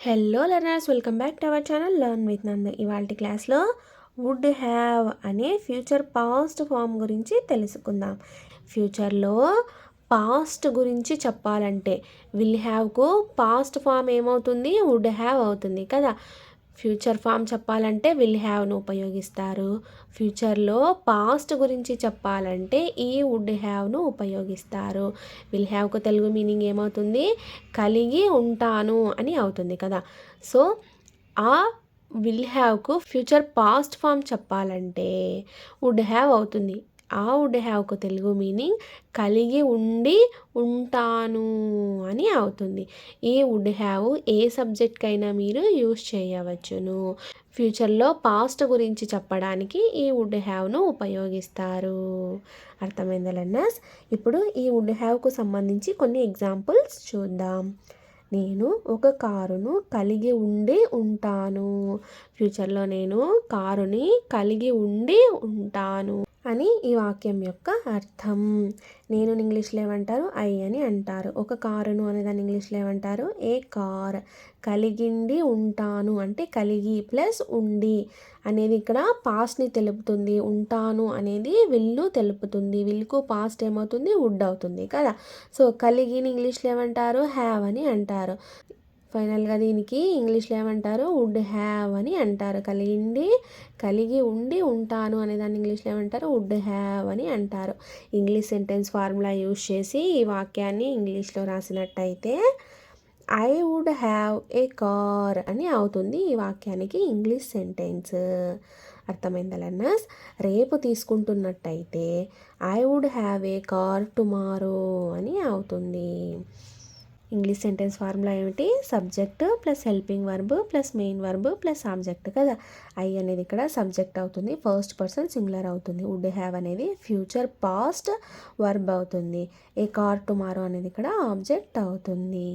Hello learners, welcome back to our channel learn with నందు. ఇవాళ క్లాస్లో వుడ్ హ్యావ్ అనే ఫ్యూచర్ పాస్ట్ ఫామ్ గురించి తెలుసుకుందాం. ఫ్యూచర్లో పాస్ట్ గురించి చెప్పాలంటే విల్ హ్యావ్కు పాస్ట్ ఫామ్ ఏమవుతుంది? వుడ్ హ్యావ్ అవుతుంది కదా. ఫ్యూచర్ ఫామ్ చెప్పాలంటే విల్ హ్యావ్ను ఉపయోగిస్తారు. ఫ్యూచర్లో పాస్ట్ గురించి చెప్పాలంటే ఈ వుడ్ హ్యావ్ను ఉపయోగిస్తారు. విల్ హ్యావ్కు తెలుగు మీనింగ్ ఏమవుతుంది? కలిగి ఉంటాను అని అవుతుంది కదా. సో ఆ విల్ హ్యావ్కు ఫ్యూచర్ పాస్ట్ ఫామ్ చెప్పాలంటే వుడ్ హ్యావ్ అవుతుంది. ఆ వుడ్ హ్యావ్కు తెలుగు మీనింగ్ కలిగి ఉండి ఉంటాను అని అవుతుంది. ఈ వుడ్ హ్యావ్ ఏ సబ్జెక్ట్కైనా మీరు యూస్ చేయవచ్చును. ఫ్యూచర్లో పాస్ట్ గురించి చెప్పడానికి ఈ వుడ్ హ్యావ్ను ఉపయోగిస్తారు. అర్థమైందా లెర్నర్స్? ఇప్పుడు ఈ వుడ్ హ్యావ్కు సంబంధించి కొన్ని ఎగ్జాంపుల్స్ చూద్దాం. నేను ఒక కారును కలిగి ఉండి ఉంటాను. ఫ్యూచర్లో నేను కారుని కలిగి ఉండి ఉంటాను అని ఈ వాక్యం యొక్క అర్థం. నేను ఇంగ్లీష్లో ఏమంటారు? ఐ అని అంటారు. ఒక కారును అనేదాన్ని ఇంగ్లీష్లో ఏమంటారు? ఏ కార్. కలిగిండి ఉంటాను అంటే కలిగి ప్లస్ ఉండి అనేది ఇక్కడ పాస్ట్ని తెలుపుతుంది. ఉంటాను అనేది విల్లు తెలుపుతుంది. విల్కు పాస్ట్ ఏమవుతుంది? వుడ్ అవుతుంది కదా. సో కలిగిని ఇంగ్లీష్లో ఏమంటారు? హ్యావ్ అని అంటారు. ఫైనల్గా దీనికి ఇంగ్లీష్లో ఏమంటారు? వుడ్ హ్యావ్ అని అంటారు. కలిగి ఉండి ఉంటాను అనేదాన్ని ఇంగ్లీష్లో ఏమంటారు? వుడ్ హ్యావ్ అని అంటారు. ఇంగ్లీష్ సెంటెన్స్ ఫార్ములా యూజ్ చేసి ఈ వాక్యాన్ని ఇంగ్లీష్లో రాసినట్టయితే I would have a car అని అవుతుంది ఈ వాక్యానికి ఇంగ్లీష్ సెంటెన్స్. అర్థమైందా లెర్నర్స్? రేపు తీసుకుంటున్నట్టయితే I would have a car tomorrow అని అవుతుంది. ఇంగ్లీష్ సెంటెన్స్ ఫార్ములా ఏమిటి? Subject plus helping verb plus main verb plus object కదా. ఐ అనేది ఇక్కడ సబ్జెక్ట్ అవుతుంది, ఫస్ట్ పర్సన్ సింగులర్ అవుతుంది. వుడ్ హ్యావ్ అనేది ఫ్యూచర్ పాస్ట్ వర్బ్ అవుతుంది. ఏ కార్ టుమారో అనేది ఇక్కడ ఆబ్జెక్ట్ అవుతుంది.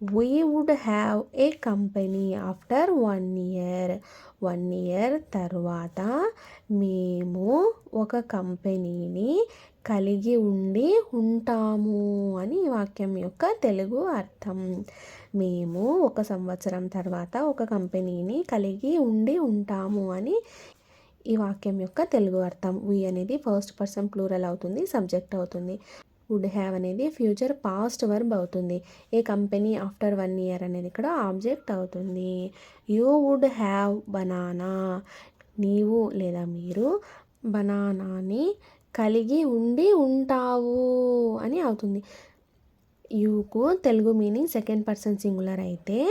We would have a company after 1 year. 1 year తర్వాత మేము ఒక కంపెనీని కలిగి ఉండి ఉంటాము అని ఈ వాక్యం యొక్క తెలుగు అర్థం. మేము 1 సంవత్సరం తర్వాత ఒక కంపెనీని కలిగి ఉండి ఉంటాము అని ఈ వాక్యం యొక్క తెలుగు అర్థం. వి అనేది ఫస్ట్ పర్సన్ ప్లూరల్ అవుతుంది, సబ్జెక్ట్ అవుతుంది. వుడ్ హ్యావ్ అనేది ఫ్యూచర్ పాస్ట్ వర్బ్ అవుతుంది. ఏ కంపెనీ ఆఫ్టర్ 1 year అనేది ఇక్కడ ఆబ్జెక్ట్ అవుతుంది. You would have banana. నీవు లేదా మీరు బనానాని కలిగి ఉండి ఉంటావు అని అవుతుంది. యూకు తెలుగు మీనింగ్ సెకండ్ పర్సన్ సింగులర్ అయితే,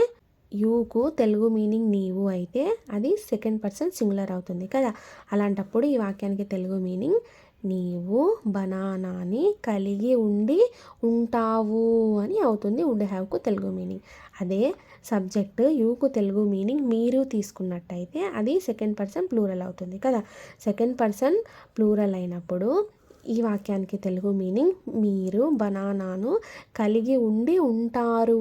యూకు తెలుగు మీనింగ్ నీవు అయితే అది సెకండ్ పర్సన్ సింగులర్ అవుతుంది కదా. అలాంటప్పుడు ఈ వాక్యానికి తెలుగు మీనింగ్ నీవు బనానాని కలిగి ఉండి ఉంటావు అని అవుతుంది వుడ్ హ్యావ్కు తెలుగు మీనింగ్. అదే సబ్జెక్ట్ యూకు తెలుగు మీనింగ్ మీరు తీసుకున్నట్టయితే అది సెకండ్ పర్సన్ ప్లూరల్ అవుతుంది కదా. సెకండ్ పర్సన్ ప్లూరల్ అయినప్పుడు ఈ వాక్యానికి తెలుగు మీనింగ్ మీరు బనానాను కలిగి ఉండి ఉంటారు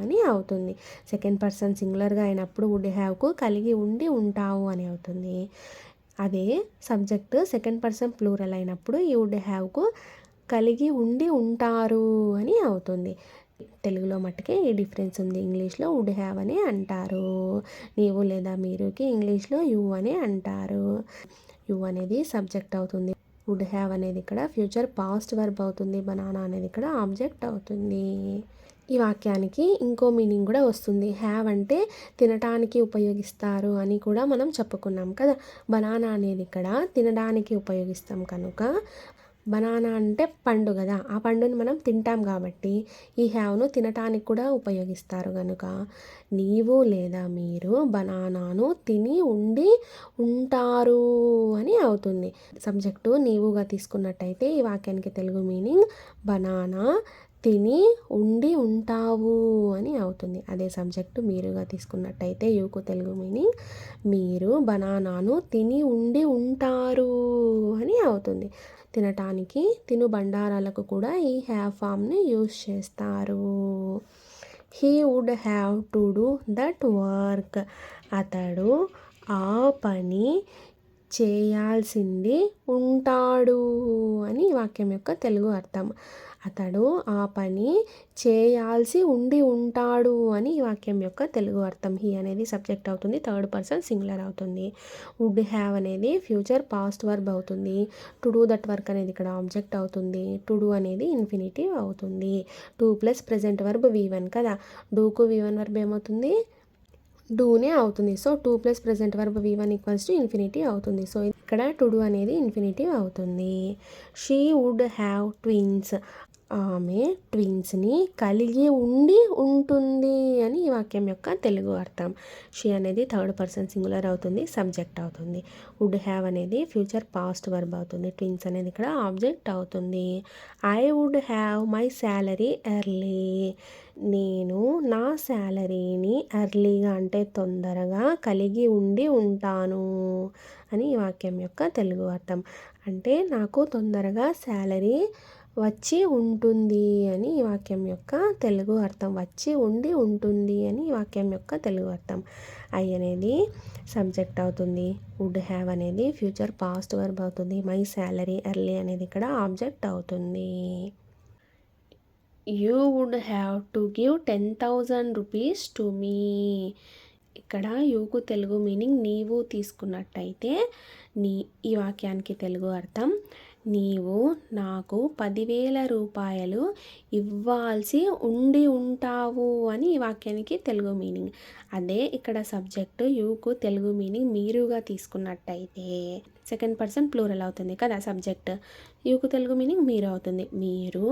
అని అవుతుంది. సెకండ్ పర్సన్ సింగులర్గా అయినప్పుడు వుడ్ హ్యావ్కు కలిగి ఉండి ఉంటావు అని అవుతుంది. అదే సబ్జెక్ట్ సెకండ్ పర్సన్ ప్లూరల్ అయినప్పుడు ఈ వుడ్ హ్యావ్కు కలిగి ఉండి ఉంటారు అని అవుతుంది. తెలుగులో మట్టుకే ఈ డిఫరెన్స్ ఉంది. ఇంగ్లీష్లో వుడ్ హ్యావ్ అని అంటారు. నీవు లేదా మీరుకి ఇంగ్లీష్లో యూ అని అంటారు. యూ అనేది సబ్జెక్ట్ అవుతుంది. వుడ్ హ్యావ్ అనేది ఇక్కడ ఫ్యూచర్ పాస్ట్ వర్బ్ అవుతుంది. బనానా అనేది ఇక్కడ ఆబ్జెక్ట్ అవుతుంది. ఈ వాక్యానికి ఇంకో మీనింగ్ కూడా వస్తుంది. హ్యావ్ అంటే తినటానికి ఉపయోగిస్తారు అని కూడా మనం చెప్పుకున్నాం కదా. బనానా అనేది ఇక్కడ తినడానికి ఉపయోగిస్తాం కనుక బనానా అంటే పండు కదా, ఆ పండుని మనం తింటాం కాబట్టి ఈ హ్యావ్ను తినటానికి కూడా ఉపయోగిస్తారు కనుక నీవు లేదా మీరు బనానాను తిని ఉండి ఉంటారు అని అవుతుంది. సబ్జెక్టు నీవుగా తీసుకున్నట్టయితే ఈ వాక్యానికి తెలుగు మీనింగ్ బనానా తిని ఉండి ఉంటావు అని అవుతుంది. అదే సబ్జెక్టు మీరుగా తీసుకున్నట్టయితే యూకు తెలుగు మీనింగ్ మీరు బనానాను తిని ఉండి ఉంటారు అని అవుతుంది. తినటానికి తిను బండారాలకు కూడా ఈ హ్యావ్ ఫామ్ని యూజ్ చేస్తారు. He would have to do that work. అతడు ఆ పని చేయాల్సింది ఉంటాడు అని ఈ వాక్యం యొక్క తెలుగు అర్థం. అతడు ఆ పని చేయాల్సి ఉండి ఉంటాడు అని ఈ వాక్యం యొక్క తెలుగు అర్థం. హీ అనేది సబ్జెక్ట్ అవుతుంది, థర్డ్ పర్సన్ సింగులర్ అవుతుంది. వుడ్ హ్యావ్ అనేది ఫ్యూచర్ పాస్ట్ వర్బ్ అవుతుంది. టు డూ దట్ వర్క్ అనేది ఇక్కడ ఆబ్జెక్ట్ అవుతుంది. టు డూ అనేది ఇన్ఫినిటివ్ అవుతుంది. 2 ప్లస్ ప్రెజెంట్ వర్బ్ V1 కదా, డూకు V1 వర్బ్ ఏమవుతుంది, డూనే అవుతుంది. So 2 plus present verb V1 equals to infinity అవుతుంది. సో ఇక్కడ టు డూ అనేది ఇన్ఫినిటివ్ అవుతుంది. షీ వుడ్ హ్యావ్ ట్విన్స్, ఆమె ట్విన్స్ని కలిగి ఉండి ఉంటుంది అని ఈ వాక్యం యొక్క తెలుగు అర్థం. షీ అనేది థర్డ్ పర్సన్ సింగులర్ అవుతుంది, సబ్జెక్ట్ అవుతుంది. వుడ్ హ్యావ్ అనేది ఫ్యూచర్ పాస్ట్ వర్బ్ అవుతుంది. ట్విన్స్ అనేది ఇక్కడ ఆబ్జెక్ట్ అవుతుంది. I would have my salary early, నేను నా శాలరీని ఎర్లీగా అంటే తొందరగా కలిగి ఉండి ఉంటాను అని ఈ వాక్యం యొక్క తెలుగు అర్థం. అంటే నాకు తొందరగా శాలరీ వచ్చి ఉంటుంది అని ఈ వాక్యం యొక్క తెలుగు అర్థం. వచ్చి ఉండి ఉంటుంది అని ఈ వాక్యం యొక్క తెలుగు అర్థం. ఐ అనేది సబ్జెక్ట్ అవుతుంది. వుడ్ హ్యావ్ అనేది ఫ్యూచర్ పాస్ట్ వర్బ్ అవుతుంది. మై శాలరీ ఎర్లీ అనేది ఇక్కడ ఆబ్జెక్ట్ అవుతుంది. You would have to give 10,000 rupees to me, ఇక్కడ యూకు తెలుగు మీనింగ్ నీవు తీసుకున్నట్టయితే ఈ వాక్యానికి తెలుగు అర్థం నీవు నాకు 10,000 రూపాయలు ఇవ్వాల్సి ఉండి ఉంటావు అని ఈ వాక్యానికి తెలుగు మీనింగ్. అదే ఇక్కడ సబ్జెక్టు యూకు తెలుగు మీనింగ్ మీరుగా తీసుకున్నట్టయితే సెకండ్ పర్సన్ ప్లూరల్ అవుతుంది కదా సబ్జెక్ట్. యూకు తెలుగు మీనింగ్ మీరు అవుతుంది. మీరు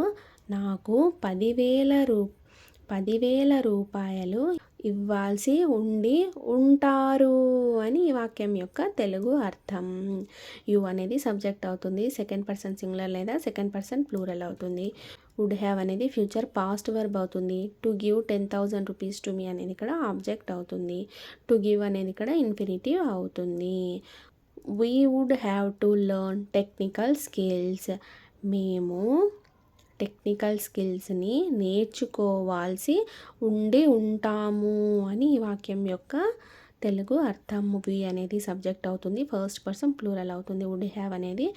నాకు 10,000 రూపాయలు ఇవ్వాల్సి ఉండి ఉంటారు అని ఈ వాక్యం యొక్క తెలుగు అర్థం. యు అనేది సబ్జెక్ట్ అవుతుంది. సెకండ్ పర్సన్ సింగులర్ లేదా సెకండ్ పర్సన్ ప్లూరల్ అవుతుంది. వుడ్ హ్యావ్ అనేది ఫ్యూచర్ పాస్ట్ వర్బ్ అవుతుంది. టు గివ్ 10,000 రూపీస్ టు మీ అనేది ఇక్కడ ఆబ్జెక్ట్ అవుతుంది. టు గివ్ అనేది ఇక్కడ ఇన్ఫినిటివ్ అవుతుంది. We would have to learn technical skills, మేము టెక్నికల్ స్కిల్స్ని నేర్చుకోవాల్సి ఉండి ఉంటాము అని ఈ వాక్యం యొక్క తెలుగు అర్థం. వి అనేది సబ్జెక్ట్ అవుతుంది, ఫస్ట్ పర్సన్ ప్లూరల్ అవుతుంది. వుడ్ హ్యావ్ అనేది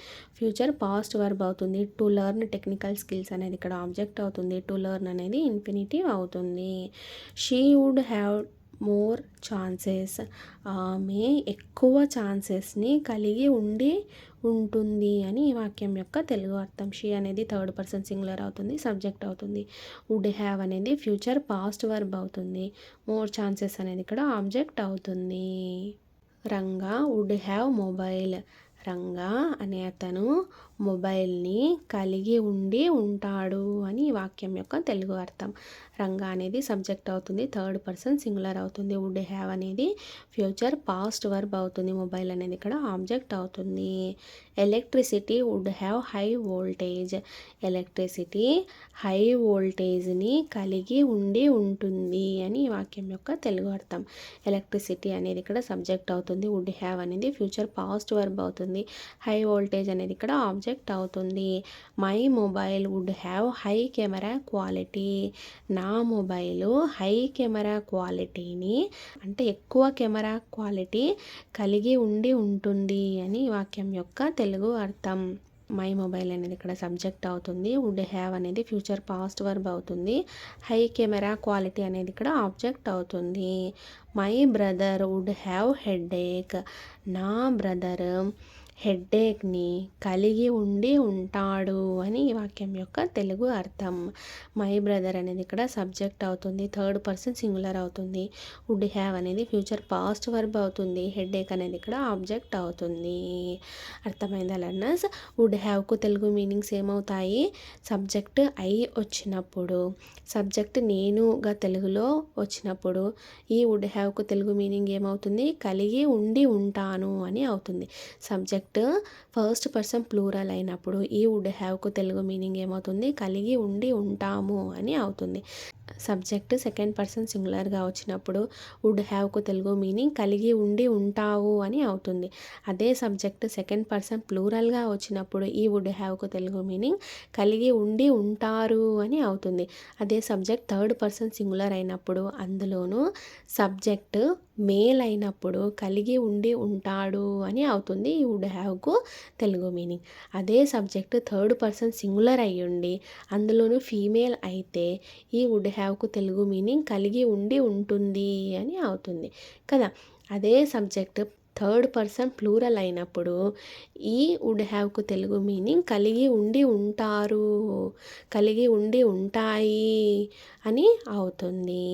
ఫ్యూచర్ పాస్ట్ వర్బ్ అవుతుంది. టు లెర్న్ టెక్నికల్ స్కిల్స్ అనేది ఇక్కడ ఆబ్జెక్ట్ అవుతుంది. టు లెర్న్ అనేది ఇన్ఫినిటివ్ అవుతుంది. She would have more chances, ఆమె ఎక్కువ ఛాన్సెస్ని కలిగి ఉంటుంది అని ఈ వాక్యం యొక్క తెలుగు అర్థం. షీ అనేది థర్డ్ పర్సన్ సింగులర్ అవుతుంది, సబ్జెక్ట్ అవుతుంది. వుడ్ హ్యావ్ అనేది ఫ్యూచర్ పాస్ట్ వర్బ్ అవుతుంది. మోర్ ఛాన్సెస్ అనేది ఇక్కడ ఆబ్జెక్ట్ అవుతుంది. Ranga would have mobile, Ranga అనే అతను మొబైల్ని కలిగి ఉండి ఉంటాడు అని ఈ వాక్యం యొక్క తెలుగు అర్థం. రంగా అనేది సబ్జెక్ట్ అవుతుంది, థర్డ్ పర్సన్ సింగులర్ అవుతుంది. వుడ్ హ్యావ్ అనేది ఫ్యూచర్ పాస్ట్ వర్బ్ అవుతుంది. మొబైల్ అనేది ఇక్కడ ఆబ్జెక్ట్ అవుతుంది. Electricity would have high voltage, electricity high వోల్టేజ్ని కలిగి ఉంటుంది అని ఈ వాక్యం యొక్క తెలుగు అర్థం. ఎలక్ట్రిసిటీ అనేది ఇక్కడ సబ్జెక్ట్ అవుతుంది. వుడ్ హ్యావ్ అనేది ఫ్యూచర్ పాస్ట్ వర్బ్ అవుతుంది. హై వోల్టేజ్ అనేది ఇక్కడ ఆబ్జెక్ట్ అవుతుంది. My mobile would have high camera quality, నా మొబైల్ హై కెమెరా క్వాలిటీని అంటే ఎక్కువ కెమెరా క్వాలిటీ కలిగి ఉంటుంది అని వాక్యం యొక్క తెలుగు అర్థం. మై మొబైల్ అనేది ఇక్కడ సబ్జెక్ట్ అవుతుంది. వుడ్ హ్యావ్ అనేది ఫ్యూచర్ పాస్ట్ వర్బ్ అవుతుంది. హై కెమెరా క్వాలిటీ అనేది ఇక్కడ ఆబ్జెక్ట్ అవుతుంది. My brother would have headache, నా బ్రదర్ హెడ్ఏక్ని కలిగి ఉంటాడు అని ఈ వాక్యం యొక్క తెలుగు అర్థం. మై బ్రదర్ అనేది ఇక్కడ సబ్జెక్ట్ అవుతుంది, థర్డ్ పర్సన్ సింగులర్ అవుతుంది. వుడ్ హ్యావ్ అనేది ఫ్యూచర్ పాస్ట్ వర్బ్ అవుతుంది. హెడ్ఏక్ అనేది ఇక్కడ ఆబ్జెక్ట్ అవుతుంది. అర్థమైందా లర్నర్స్? వుడ్ హ్యావ్కు తెలుగు మీనింగ్స్ ఏమవుతాయి? సబ్జెక్ట్ ఐ వచ్చినప్పుడు, సబ్జెక్ట్ నేనుగా తెలుగులో వచ్చినప్పుడు ఈ వుడ్ హ్యావ్కు తెలుగు మీనింగ్ ఏమవుతుంది? కలిగి ఉంటాను అని అవుతుంది. సబ్జెక్ట్ ఫస్ట్ పర్సన్ ప్లూరల్ అయినప్పుడు ఈ వుడ్ హ్యావ్కు తెలుగు మీనింగ్ ఏమవుతుంది? కలిగి ఉంటాము అని అవుతుంది. సబ్జెక్ట్ సెకండ్ పర్సన్ సింగులర్గా వచ్చినప్పుడు వుడ్ హ్యావ్కు తెలుగు మీనింగ్ కలిగి ఉండి ఉంటావు అని అవుతుంది. అదే సబ్జెక్ట్ సెకండ్ పర్సన్ ప్లూరల్గా వచ్చినప్పుడు ఈ వుడ్ హ్యావ్కు తెలుగు మీనింగ్ కలిగి ఉండి ఉంటారు అని అవుతుంది. అదే సబ్జెక్ట్ థర్డ్ పర్సన్ సింగులర్ అయినప్పుడు అందులోనూ సబ్జెక్ట్ మేల్ అయినప్పుడు కలిగి ఉండి ఉంటాడు అని అవుతుంది ఈ వుడ్ హ్యావ్కు తెలుగు మీనింగ్. అదే సబ్జెక్ట్ థర్డ్ పర్సన్ సింగులర్ అయ్యుండి అందులోనూ ఫీమేల్ అయితే ఈ వుడ్ హ్యావ్కు తెలుగు మీనింగ్ కలిగి ఉండి ఉంటుంది అని అవుతుంది కదా. అదే సబ్జెక్ట్ థర్డ్ పర్సన్ ప్లూరల్ అయినప్పుడు ఈ వుడ్ హ్యావ్కు తెలుగు మీనింగ్ కలిగి ఉండి ఉంటారు, కలిగి ఉండి ఉంటాయి అని అవుతుంది.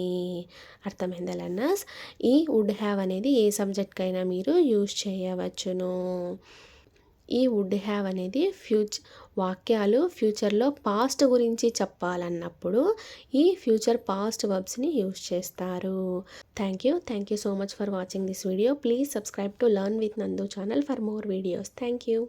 అర్థమైందా లర్నర్స్? ఈ వుడ్ హ్యావ్ అనేది ఏ సబ్జెక్ట్కైనా మీరు యూజ్ చేయవచ్చును. ఈ వుడ్ హ్యావ్ అనేది వాక్యాలు ఫ్యూచర్లో పాస్ట్ గురించి చెప్పాలన్నప్పుడు ఈ ఫ్యూచర్ పాస్ట్ వర్బ్స్ని యూజ్ చేస్తారు. Thank you so much for watching this video. Please subscribe to learn with Nandu channel for more videos. Thank you.